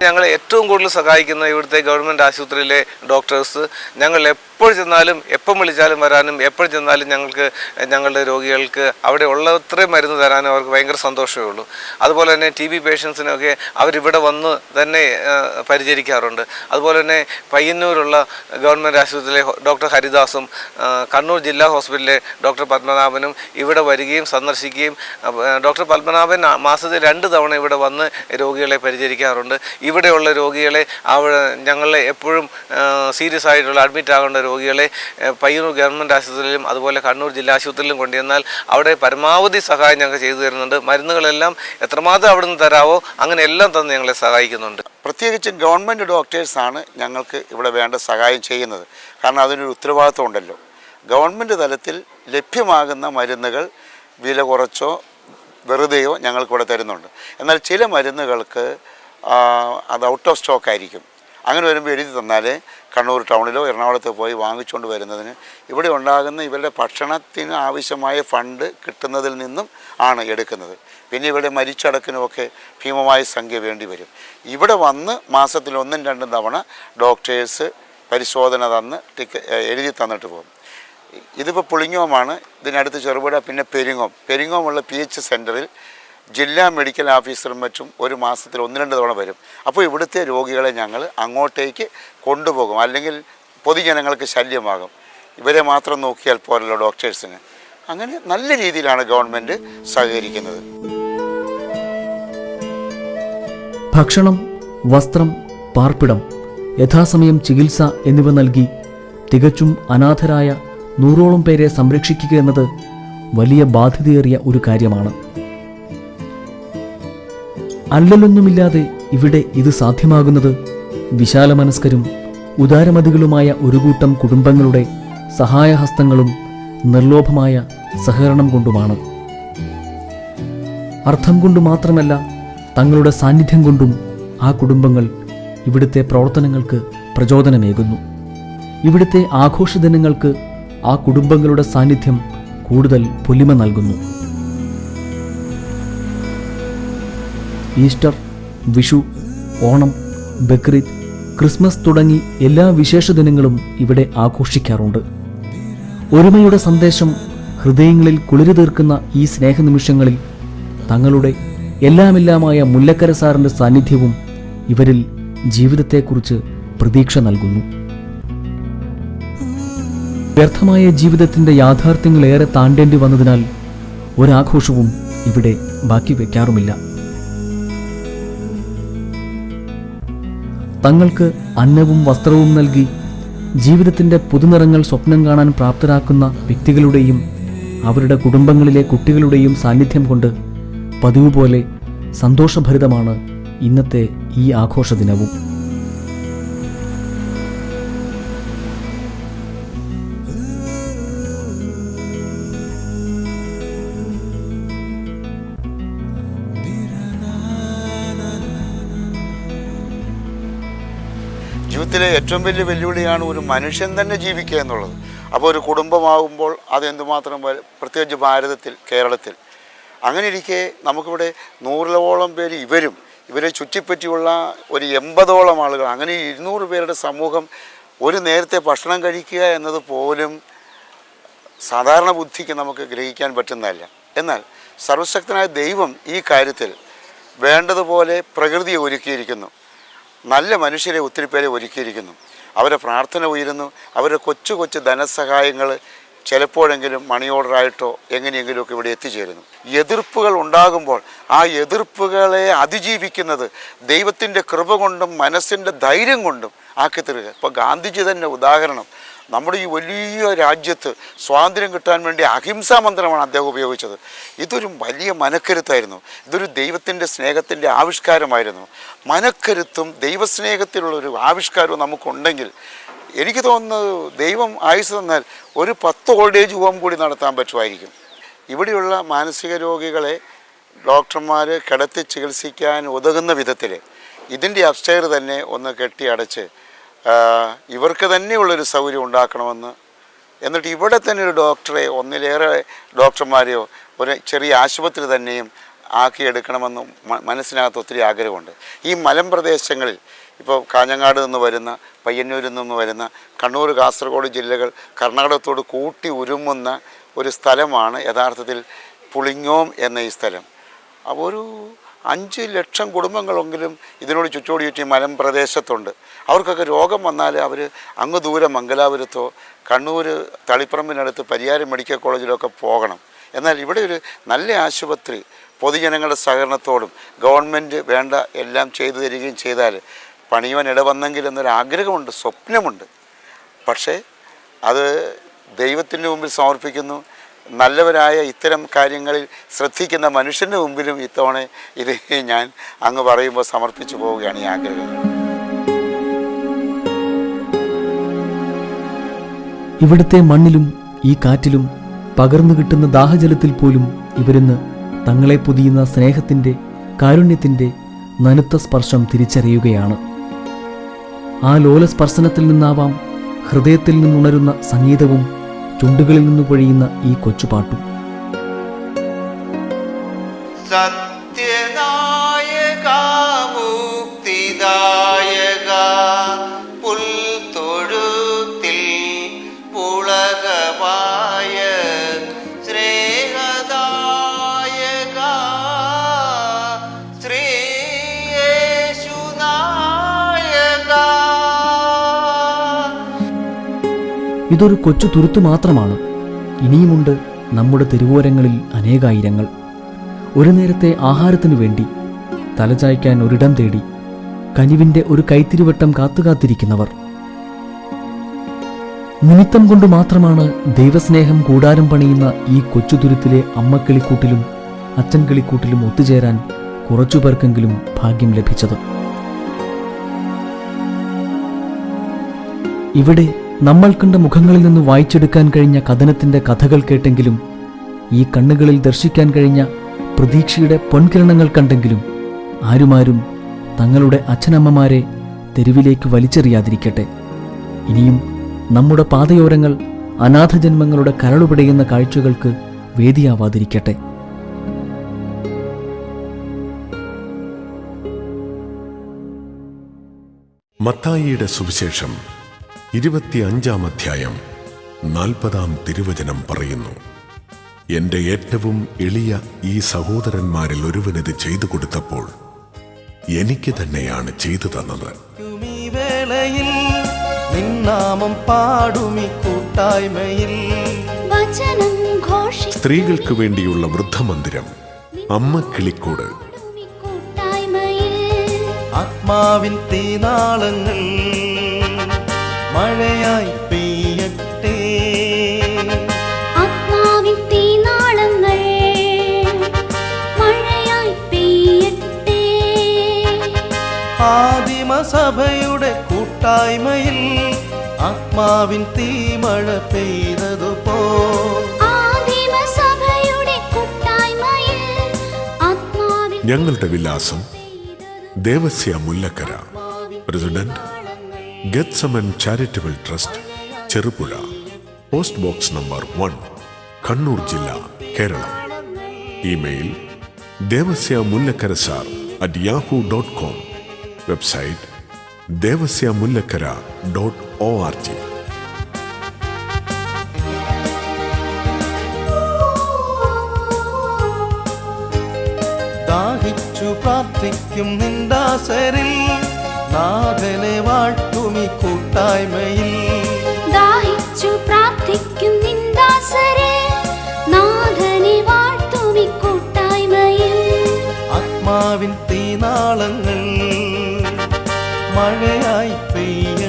ഞങ്ങളെ ഏറ്റവും കൂടുതൽ സഹായിക്കുന്ന ഇവിടുത്തെ ഗവൺമെൻറ് ആശുപത്രിയിലെ ഡോക്ടേഴ്സ്. ഞങ്ങൾ എപ്പോൾ ചെന്നാലും എപ്പം വിളിച്ചാലും വരാനും എപ്പോൾ ചെന്നാലും ഞങ്ങളുടെ രോഗികൾക്ക് അവിടെ ഉള്ളത്രയും മരുന്ന് തരാനും അവർക്ക് ഭയങ്കര സന്തോഷമേ ഉള്ളൂ. അതുപോലെ തന്നെ TB പേഷ്യൻസിനൊക്കെ അവരിവിടെ വന്ന് തന്നെ പരിചരിക്കാറുണ്ട്. അതുപോലെ തന്നെ പയ്യന്നൂരുള്ള ഗവൺമെൻറ് ആശുപത്രിയിലെ ഡോക്ടർ ഹരിദാസും കണ്ണൂർ ജില്ലാ ഹോസ്പിറ്റലിലെ ഡോക്ടർ പത്മനാഭനും ഇവിടെ വരികയും സന്ദർശിക്കുകയും ഡോക്ടർ പത്മനാഭൻ മാസത്തിൽ 2 തവണ ഇവിടെ വന്ന് രോഗികളെ പരിചരിക്കാറുണ്ട്. ഇവിടെയുള്ള രോഗികളെ ഞങ്ങളെ എപ്പോഴും സീരിയസ് ആയിട്ടുള്ള അഡ്മിറ്റ് ആകേണ്ട രോഗികളെ പയ്യന്നൂർ ഗവൺമെൻറ് ആശുപത്രിയിലും അതുപോലെ കണ്ണൂർ ജില്ലാ ആശുപത്രിയിലും കൊണ്ടുവന്നാൽ അവിടെ പരമാവധി സഹായം ഞങ്ങൾ ചെയ്തു തരുന്നുണ്ട്. മരുന്നുകളെല്ലാം എത്രമാത്രം അവിടെ നിന്ന് തരാവോ അങ്ങനെ എല്ലാം തന്ന് ഞങ്ങളെ സഹായിക്കുന്നുണ്ട്. പ്രത്യേകിച്ചും ഗവൺമെൻറ് ഡോക്ടേഴ്സാണ് ഞങ്ങൾക്ക് ഇവിടെ വേണ്ട സഹായം ചെയ്യുന്നത്. കാരണം അതിനൊരു ഉത്തരവാദിത്വം ഉണ്ടല്ലോ. ഗവൺമെൻറ് തലത്തിൽ ലഭ്യമാകുന്ന മരുന്നുകൾ വില കുറച്ചോ വെറുതെയോ ഞങ്ങൾക്കിവിടെ തരുന്നുണ്ട്. എന്നാൽ ചില മരുന്നുകൾക്ക് അത് ഔട്ട് ഓഫ് സ്റ്റോക്ക് ആയിരിക്കും. അങ്ങനെ വരുമ്പോൾ എഴുതി തന്നാൽ കണ്ണൂർ ടൗണിലോ എറണാകുളത്തോ പോയി വാങ്ങിച്ചുകൊണ്ട് വരുന്നതിന് ഇവിടെ ഉണ്ടാകുന്ന ഇവരുടെ ഭക്ഷണത്തിന് ആവശ്യമായ ഫണ്ട് കിട്ടുന്നതിൽ നിന്നും ആണ് എടുക്കുന്നത്. പിന്നെ ഇവിടെ മരിച്ചടക്കിനുമൊക്കെ ഭീമമായ സംഖ്യ വേണ്ടി വരും. ഇവിടെ വന്ന് മാസത്തിൽ 1-2 തവണ ഡോക്ടേഴ്സ് പരിശോധന തന്ന് എഴുതി തന്നിട്ട് പോകും. ഇതിപ്പോൾ പുളിങ്ങോമാണ്, ഇതിനടുത്ത് ചെറുപുഴ, പിന്നെ പെരിങ്ങോമുള്ള PH സെൻറ്ററിൽ ജില്ലാ മെഡിക്കൽ ഓഫീസറും മറ്റും ഒരു മാസത്തിൽ 1-2 തവണ വരും. അപ്പോൾ ഇവിടുത്തെ രോഗികളെ ഞങ്ങൾ അങ്ങോട്ടേക്ക് കൊണ്ടുപോകും. അല്ലെങ്കിൽ പൊതുജനങ്ങൾക്ക് ശല്യമാകും. ഇവരെ മാത്രം നോക്കിയാൽ പോരല്ലോ ഡോക്ടേഴ്സിന്. അങ്ങനെ നല്ല രീതിയിലാണ് ഗവൺമെൻറ് സഹകരിക്കുന്നത്. ഭക്ഷണം, വസ്ത്രം, പാർപ്പിടം, യഥാസമയം ചികിത്സ എന്നിവ നൽകി തികച്ചും അനാഥരായ 100ഓളം പേരെ സംരക്ഷിക്കുക എന്നത് വലിയ ബാധ്യതയേറിയ ഒരു കാര്യമാണ്. അല്ലലൊന്നുമില്ലാതെ ഇവിടെ ഇത് സാധ്യമാകുന്നത് വിശാലമനസ്കരും ഉദാരമതികളുമായ ഒരു കൂട്ടം കുടുംബങ്ങളുടെ സഹായഹസ്തങ്ങളും നിർലോഭമായ സഹകരണം കൊണ്ടുമാണ്. അർത്ഥം കൊണ്ട് മാത്രമല്ല, തങ്ങളുടെ സാന്നിധ്യം കൊണ്ടും ആ കുടുംബങ്ങൾ ഇവിടുത്തെ പ്രവർത്തനങ്ങൾക്ക് പ്രചോദനമേകുന്നു. ഇവിടുത്തെ ആഘോഷദിനങ്ങൾക്ക് ആ കുടുംബങ്ങളുടെ സാന്നിധ്യം കൂടുതൽ പൊലിമ നൽകുന്നു. ഈസ്റ്റർ, വിഷു, ഓണം, ബക്രീദ്, ക്രിസ്മസ് തുടങ്ങി എല്ലാ വിശേഷ ദിനങ്ങളും ഇവിടെ ആഘോഷിക്കാറുണ്ട്. ഒരുമയുടെ സന്ദേശം ഹൃദയങ്ങളിൽ കുളിരു തീർക്കുന്ന ഈ സ്നേഹനിമിഷങ്ങളിൽ തങ്ങളുടെ എല്ലാമെല്ലാമായ മുല്ലക്കര സാറിൻ്റെ സാന്നിധ്യവും ഇവരിൽ ജീവിതത്തെക്കുറിച്ച് പ്രതീക്ഷ നൽകുന്നു. വ്യർത്ഥമായ ജീവിതത്തിൻ്റെ യാഥാർത്ഥ്യങ്ങളേറെ താണ്ടേണ്ടി വന്നതിനാൽ ഒരാഘോഷവും ഇവിടെ ബാക്കി വയ്ക്കാറുമില്ല. തങ്ങൾക്ക് അന്നവും വസ്ത്രവും നൽകി ജീവിതത്തിൻ്റെ പുതുനിറങ്ങൾ സ്വപ്നം കാണാൻ പ്രാപ്തരാക്കുന്ന വ്യക്തികളുടെയും അവരുടെ കുടുംബങ്ങളിലെ കുട്ടികളുടെയും സാന്നിധ്യം കൊണ്ട് പതിവ് പോലെ സന്തോഷഭരിതമാണ് ഇന്നത്തെ ഈ ആഘോഷ ദിനവും. ജീവിതത്തിലെ ഏറ്റവും വലിയ വെല്ലുവിളിയാണ് ഒരു മനുഷ്യൻ തന്നെ ജീവിക്കുക എന്നുള്ളത്. അപ്പോൾ ഒരു കുടുംബമാകുമ്പോൾ അതെന്തുമാത്രം, പ്രത്യേകിച്ച് ഭാരതത്തിൽ, കേരളത്തിൽ. അങ്ങനെ ഇരിക്കെ നമുക്കിവിടെ 100ഓളം പേര് ഇവരെ ചുറ്റിപ്പറ്റിയുള്ള ഒരു 80ഓളം ആളുകൾ, അങ്ങനെ 200 പേരുടെ സമൂഹം ഒരു നേരത്തെ ഭക്ഷണം കഴിക്കുക എന്നത് പോലും സാധാരണ ബുദ്ധിക്ക് നമുക്ക് ഗ്രഹിക്കാൻ പറ്റുന്നതല്ല. എന്നാൽ സർവശക്തനായ ദൈവം ഈ കാര്യത്തിൽ വേണ്ടതുപോലെ പ്രകൃതിയെ ഒരുക്കിയിരിക്കുന്നു. നല്ല മനുഷ്യരെ ഒത്തിരി പേരെ ഒരുക്കിയിരിക്കുന്നു. അവരെ പ്രാർത്ഥന ഉയരുന്നു. അവരുടെ കൊച്ചു കൊച്ചു ധനസഹായങ്ങൾ ചിലപ്പോഴെങ്കിലും മണി ഓർഡറായിട്ടോ എങ്ങനെയെങ്കിലുമൊക്കെ ഇവിടെ എത്തിച്ചേരുന്നു. എതിർപ്പുകൾ ഉണ്ടാകുമ്പോൾ ആ എതിർപ്പുകളെ അതിജീവിക്കുന്നത് ദൈവത്തിൻ്റെ കൃപ കൊണ്ടും മനസ്സിൻ്റെ ധൈര്യം കൊണ്ടും ആക്കി തരിക. ഇപ്പോൾ ഗാന്ധിജി തന്നെ ഉദാഹരണം. നമ്മുടെ ഈ വലിയ രാജ്യത്ത് സ്വാതന്ത്ര്യം കിട്ടാൻ വേണ്ടി അഹിംസാ മന്ത്രമാണ് അദ്ദേഹം ഉപയോഗിച്ചത്. ഇതൊരു വലിയ മനക്കരുത്തായിരുന്നു. ഇതൊരു ദൈവത്തിൻ്റെ സ്നേഹത്തിൻ്റെ ആവിഷ്കാരമായിരുന്നു. മനക്കരുത്തും ദൈവസ്നേഹത്തിലുള്ളൊരു ആവിഷ്കാരവും നമുക്കുണ്ടെങ്കിൽ എനിക്ക് തോന്നുന്നത് ദൈവം ആയുസ് തന്നാൽ ഒരു 10 ഓൾഡ് ഏജ് ഹോം കൂടി നടത്താൻ പറ്റുമായിരിക്കും. ഇവിടെയുള്ള മാനസിക രോഗികളെ ഡോക്ടർമാർ കിടത്തി ചികിത്സിക്കാൻ ഉതകുന്ന വിധത്തിൽ ഇതിൻ്റെ അപ്സ്റ്റെയർ തന്നെ ഒന്ന് കെട്ടിയടച്ച് ഇവർക്ക് തന്നെയുള്ളൊരു സൗകര്യം ഉണ്ടാക്കണമെന്ന്, എന്നിട്ട് ഇവിടെ തന്നെ ഒരു ഡോക്ടറെ, ഒന്നിലേറെ ഡോക്ടർമാരെയോ ഒരു ചെറിയ ആശുപത്രി തന്നെയും ആക്കിയെടുക്കണമെന്ന് മനസ്സിനകത്ത് ഒത്തിരി ആഗ്രഹമുണ്ട്. ഈ മലമ്പ്രദേശങ്ങളിൽ ഇപ്പോൾ കാഞ്ഞങ്ങാട് നിന്ന് വരുന്ന, പയ്യന്നൂരിൽ നിന്ന് വരുന്ന, കണ്ണൂർ കാസർഗോഡ് ജില്ലകൾ കർണാടകത്തോട് കൂട്ടി ഉരുമുന്ന ഒരു സ്ഥലമാണ് യഥാർത്ഥത്തിൽ പുളിങ്ങോം എന്ന ഈ സ്ഥലം. അപ്പോൾ ഒരു 5 ലക്ഷം കുടുംബങ്ങളെങ്കിലും ഇതിനോട് ചുറ്റോടി ചുറ്റി മലമ്പ്രദേശത്തുണ്ട്. അവർക്കൊക്കെ രോഗം വന്നാൽ അവർ അങ്ങ് ദൂരെ മംഗലാപുരത്തോ കണ്ണൂർ തളിപ്പറമ്പിനടുത്ത് പരിയാരം മെഡിക്കൽ കോളേജിലൊക്കെ പോകണം. എന്നാൽ ഇവിടെ ഒരു നല്ല ആശുപത്രി പൊതുജനങ്ങളുടെ സഹകരണത്തോടും ഗവൺമെൻറ് വേണ്ട എല്ലാം ചെയ്തു തരികയും ചെയ്താൽ പണിയുവാൻ ഇടവന്നെങ്കിൽ എന്നൊരാഗ്രഹമുണ്ട്, സ്വപ്നമുണ്ട്. പക്ഷേ അത് ദൈവത്തിൻ്റെ മുമ്പിൽ സമർപ്പിക്കുന്നു. നല്ലവരായ ഇത്തരം കാര്യങ്ങളിൽ ശ്രദ്ധിക്കുന്ന മനുഷ്യൻ്റെ മുമ്പിലും ഇത്തവണ ഇത് ഞാൻ അങ്ങ് പറയുമ്പോൾ സമർപ്പിച്ചു പോവുകയാണ് ഈ ആഗ്രഹം. ഇവിടുത്തെ മണ്ണിലും ഈ കാറ്റിലും പകർന്നു കിട്ടുന്ന ദാഹജലത്തിൽ പോലും ഇവരിന്ന് തങ്ങളെ പൊതിയുന്ന സ്നേഹത്തിൻ്റെ, കാരുണ്യത്തിൻ്റെ നനുത്ത സ്പർശം തിരിച്ചറിയുകയാണ്. ആ ലോലസ്പർശനത്തിൽ നിന്നാവാം ഹൃദയത്തിൽ നിന്നുണരുന്ന സംഗീതവും ചുണ്ടുകളിൽ നിന്ന് പൊഴിയുന്ന ഈ കൊച്ചുപാട്ടും. സത്യനായക മുക്തിദായക പുൽത്തൊഴുത്തിൽ പുളകമായ സ്നേഹദായക ശ്രീയേശുനായക. ഇതൊരു കൊച്ചു തുരുത്തു മാത്രമാണ്. ഇനിയുമുണ്ട് നമ്മുടെ തെരുവോരങ്ങളിൽ അനേകായിരങ്ങൾ. ഒരു നേരത്തെ ആഹാരത്തിനു വേണ്ടി തലചായ്ക്കാൻ ഒരിടം തേടി കനിവിൻ്റെ ഒരു കൈത്തിരിവട്ടം കാത്തുകാത്തിരിക്കുന്നവർ. നിമിത്തം കൊണ്ട് മാത്രമാണ് ദൈവസ്നേഹം കൂടാരം പണിയുന്ന ഈ കൊച്ചു തുരുത്തിലെ അമ്മക്കിളിക്കൂട്ടിലും അച്ഛൻ കിളിക്കൂട്ടിലും ഒത്തുചേരാൻ കുറച്ചുപേർക്കെങ്കിലും ഭാഗ്യം ലഭിച്ചത്. ഇവിടെ നമ്മൾ കണ്ട മുഖങ്ങളിൽ നിന്ന് വായിച്ചെടുക്കാൻ കഴിഞ്ഞ കഥനത്തിൻ്റെ കഥകൾ കേട്ടെങ്കിലും, ഈ കണ്ണുകളിൽ ദർശിക്കാൻ കഴിഞ്ഞ പ്രതീക്ഷയുടെ പൊൻകിരണങ്ങൾ കണ്ടെങ്കിലും, ആരുമാരും തങ്ങളുടെ അച്ഛനമ്മമാരെ തെരുവിലേക്ക് വലിച്ചെറിയാതിരിക്കട്ടെ. ഇനിയും നമ്മുടെ പാതയോരങ്ങൾ അനാഥജന്മങ്ങളുടെ കരളുപിടയുന്ന കാഴ്ചകൾക്ക് വേദിയാവാതിരിക്കട്ടെ. മത്തായിയുടെ സുവിശേഷം 25-ാം അധ്യായം 40-ാം തിരുവചനം പറയുന്നു, എൻ്റെ ഏറ്റവും എളിയ ഈ സഹോദരന്മാരിൽ ഒരുവനിത് ചെയ്തു കൊടുത്തപ്പോൾ എനിക്ക് തന്നെയാണ് ചെയ്തു തന്നത്. സ്ത്രീകൾക്ക് വേണ്ടിയുള്ള വൃദ്ധമന്ദിരം, അമ്മ കിളിക്കൂട്, ആത്മാവിൻ തീനാളങ്ങൾ മഴയായി പെയ്യട്ടെ, ആത്മാവിൻ തീനാളങ്ങൾ മഴയായി പെയ്യട്ടെ. ആദിമസഭയുടെ കൂട്ടായ്മയിൽ ആത്മാവിൻ തീമഴ പെയ്തതുപോ, ആദിമസഭയുടെ കൂട്ടായ്മയിൽ ആത്മാവിൻ. ഞങ്ങളുടെ വിലാസം Devasia Mullakkara, president Gethsemane charitable trust, Cherupuzha, post box number 1, Kannur ജില്ല, Keralam. Email devasyamullakara@yahoo.com. Website devasyamullakara.org. ദാഹിച്ചു പ്രാർത്ഥിക്കും നിന്ദാസരിൽ നാഥനെ വാഴ്ത്തുമി കൂട്ടായ്മയിൽ, ദാഹിച്ചു പ്രാർത്ഥിക്കും നിന്ദാസരെ നാഥനെ വാഴ്ത്തുമി കൂട്ടായ്മയിൽ. ആത്മാവിൻ തീനാളങ്ങൾ മഴയായി പെയ്യ